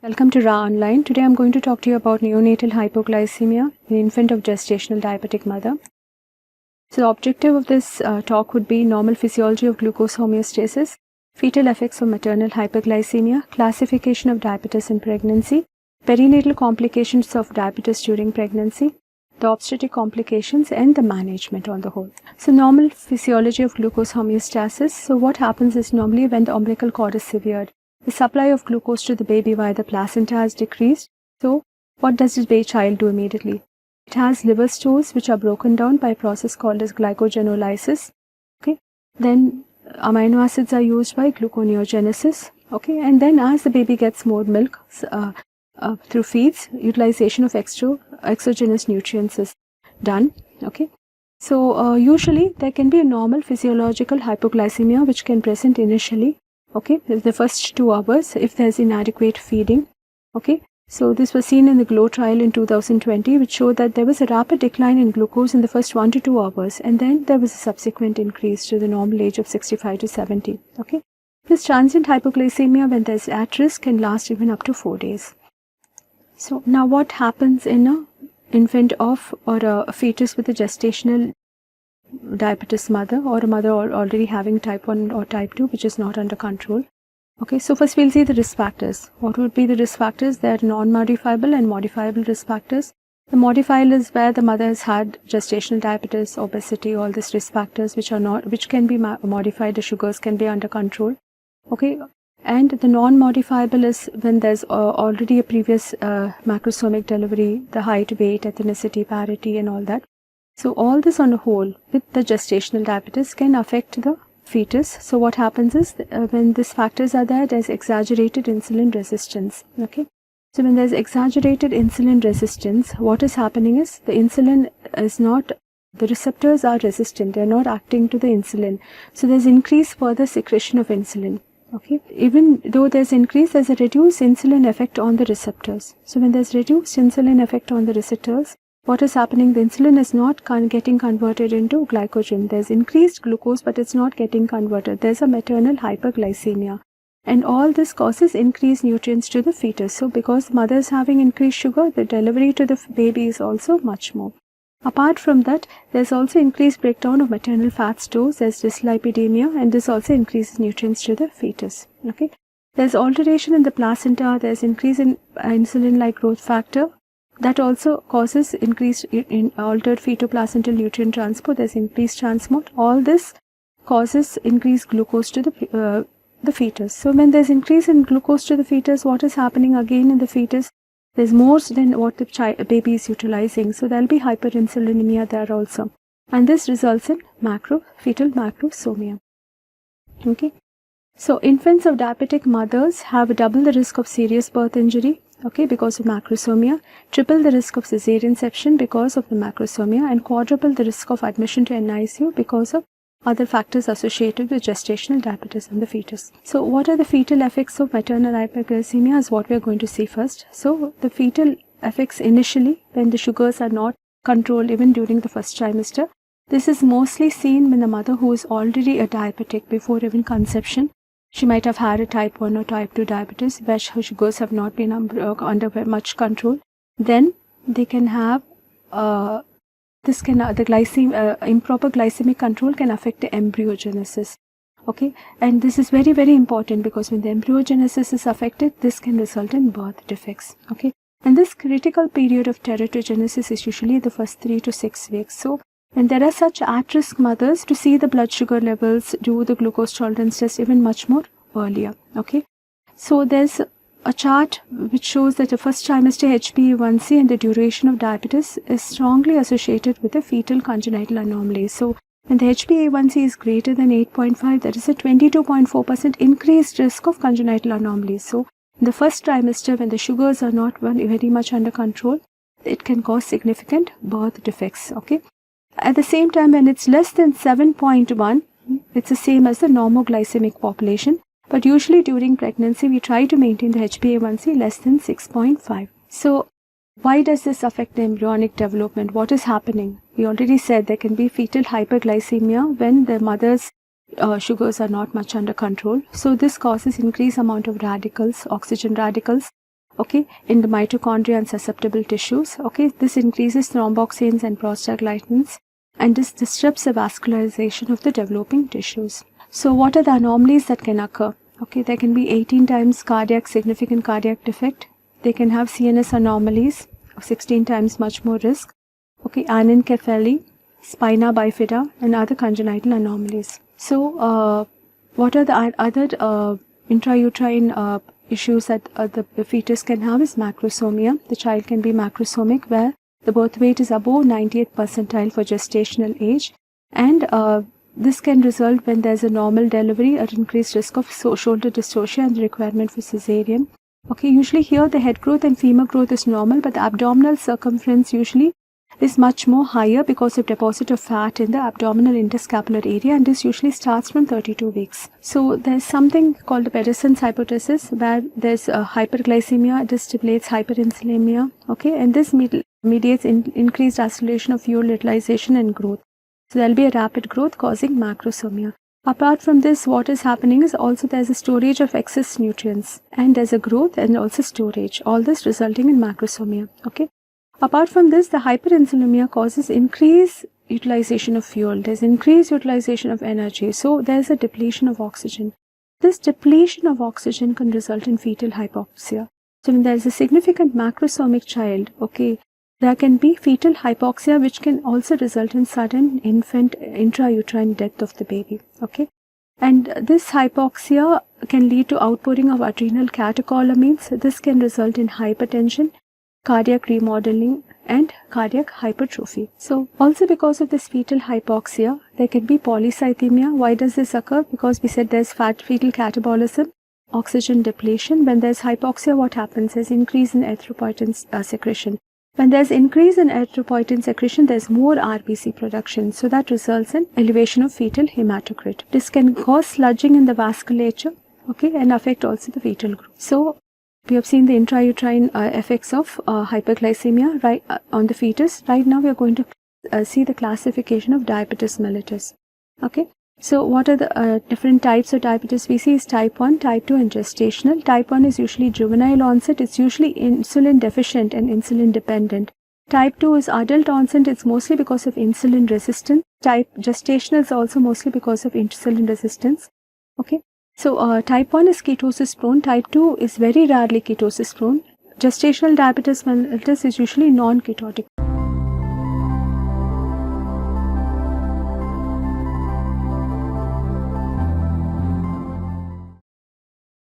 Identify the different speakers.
Speaker 1: Welcome to Raaonline. Today I'm going to talk to you about neonatal hypoglycemia in infant of gestational diabetic mother. So the objective of this talk would be normal physiology of glucose homeostasis, fetal effects of maternal hypoglycemia, classification of diabetes in pregnancy, perinatal complications of diabetes during pregnancy, the obstetric complications and the management on the whole. So normal physiology of glucose homeostasis. So what happens is normally when the umbilical cord is severed, the supply of glucose to the baby via the placenta has decreased. So what does the baby child do immediately? It has liver stores which are broken down by a process called as glycogenolysis. Okay. Then amino acids are used by gluconeogenesis. Okay. And then as the baby gets more milk through feeds, utilization of exogenous nutrients is done. Okay. So usually there can be a normal physiological hypoglycemia which can present initially. Okay, the first 2 hours if there is inadequate feeding. Okay, so this was seen in the GLOW trial in 2020, which showed that there was a rapid decline in glucose in the first 1 to 2 hours, and then there was a subsequent increase to the normal age of 65 to 70. Okay, this transient hypoglycemia when there is at risk can last even up to 4 days. So now what happens in a infant of or a fetus with a gestational diabetes mother or a mother already having type 1 or type 2 which is not under control. Okay, so first we'll see the risk factors. What would be the risk factors? They are non-modifiable and modifiable risk factors. The modifiable is where the mother has had gestational diabetes, obesity, all these risk factors which can be modified. The sugars can be under control. Okay, and the non-modifiable is when there's already a previous macrosomic delivery, the height, weight, ethnicity, parity and all that. So all this on a whole with the gestational diabetes can affect the fetus. So what happens is when these factors are there, there's exaggerated insulin resistance. Okay. So when there's exaggerated insulin resistance, what is happening is the insulin is not, the receptors are resistant. They're not acting to the insulin. So there's increased further secretion of insulin. Okay. Even though there's increase, there's a reduced insulin effect on the receptors. So when there's reduced insulin effect on the receptors, what is happening? The insulin is not getting converted into glycogen. There's increased glucose, but it's not getting converted. There's a maternal hyperglycemia. And all this causes increased nutrients to the fetus. So because the mother is having increased sugar, the delivery to the baby is also much more. Apart from that, there's also increased breakdown of maternal fat stores. There's dyslipidemia, and this also increases nutrients to the fetus. Okay. There's alteration in the placenta. There's increase in insulin-like growth factor. That also causes increased in altered fetoplacental nutrient transport. There's increased transport. All this causes increased glucose to the fetus. So when there's increase in glucose to the fetus, what is happening again in the fetus? There's more than what the baby is utilizing. So there'll be hyperinsulinemia there also. And this results in fetal macrosomia. Okay. So infants of diabetic mothers have double the risk of serious birth injury. Okay, because of macrosomia, triple the risk of cesarean section because of the macrosomia, and quadruple the risk of admission to NICU because of other factors associated with gestational diabetes in the fetus. So what are the fetal effects of maternal hyperglycemia is what we are going to see first. So the fetal effects initially when the sugars are not controlled even during the first trimester. This is mostly seen when the mother who is already a diabetic before even conception. She might have had a type 1 or type 2 diabetes where her sugars have not been under much control. Then they can have improper glycemic control can affect the embryogenesis. Okay, and this is very, very important because when the embryogenesis is affected, this can result in birth defects. Okay, and this critical period of teratogenesis is usually the first 3 to 6 weeks. So when there are such at-risk mothers, to see the blood sugar levels, do the glucose tolerance test even much more earlier. Okay, so there's a chart which shows that the first trimester HbA1c and the duration of diabetes is strongly associated with the fetal congenital anomalies. So when the HbA1c is greater than 8.5, there is a 22.4% increased risk of congenital anomalies. So in the first trimester, when the sugars are not very much under control, it can cause significant birth defects. Okay. At the same time, when it's less than 7.1, it's the same as the normoglycemic population. But usually during pregnancy, we try to maintain the HbA1c less than 6.5. So why does this affect the embryonic development? What is happening? We already said there can be fetal hyperglycemia when the mother's sugars are not much under control. So this causes increased amount of radicals, oxygen radicals, okay, in the mitochondria and susceptible tissues. Okay, this increases thromboxanes and prostaglandins, and this disrupts the vascularization of the developing tissues. So what are the anomalies that can occur? Okay, there can be 18 times significant cardiac defect. They can have CNS anomalies, 16 times much more risk. Okay, anencephaly, spina bifida, and other congenital anomalies. So, what are the other intrauterine issues that the fetus can have is macrosomia. The child can be macrosomic, where the birth weight is above 90th percentile for gestational age, and this can result when there's a normal delivery at increased risk of shoulder dystocia and the requirement for cesarean. Okay, usually here the head growth and femur growth is normal, but the abdominal circumference usually is much more higher because of deposit of fat in the abdominal interscapular area, and this usually starts from 32 weeks. So there's something called the Pedersen's hypothesis, where there's hyperglycemia, this stimulates hyperinsulinemia, okay, and this mediates increased acceleration of fuel utilization and growth. So there'll be a rapid growth causing macrosomia. Apart from this, what is happening is also there's a storage of excess nutrients, and there's a growth and also storage, all this resulting in macrosomia, okay. Apart from this, the hyperinsulinemia causes increased utilization of fuel, there's increased utilization of energy, so there's a depletion of oxygen. This depletion of oxygen can result in fetal hypoxia. So when there's a significant macrosomic child, okay, there can be fetal hypoxia, which can also result in sudden infant intrauterine death of the baby, okay. And this hypoxia can lead to outpouring of adrenal catecholamines. This can result in hypertension, cardiac remodeling, and cardiac hypertrophy. So also because of this fetal hypoxia, there can be polycythemia. Why does this occur? Because we said there's fetal catabolism, oxygen depletion. When there's hypoxia, what happens is increase in erythropoietin secretion. When there's increase in erythropoietin secretion, there's more RBC production. So that results in elevation of fetal hematocrit. This can cause sludging in the vasculature, okay, and affect also the fetal growth. So we have seen the intrauterine effects of hyperglycemia right on the fetus. Right now we are going to see the classification of diabetes mellitus. Okay, so what are the different types of diabetes we see is type 1, type 2 and gestational. Type 1 is usually juvenile onset. It's usually insulin deficient and insulin dependent. Type 2 is adult onset. It's mostly because of insulin resistance. Gestational is also mostly because of insulin resistance. Okay. So, type 1 is ketosis prone, type 2 is very rarely ketosis prone. Gestational diabetes mellitus is usually non-ketotic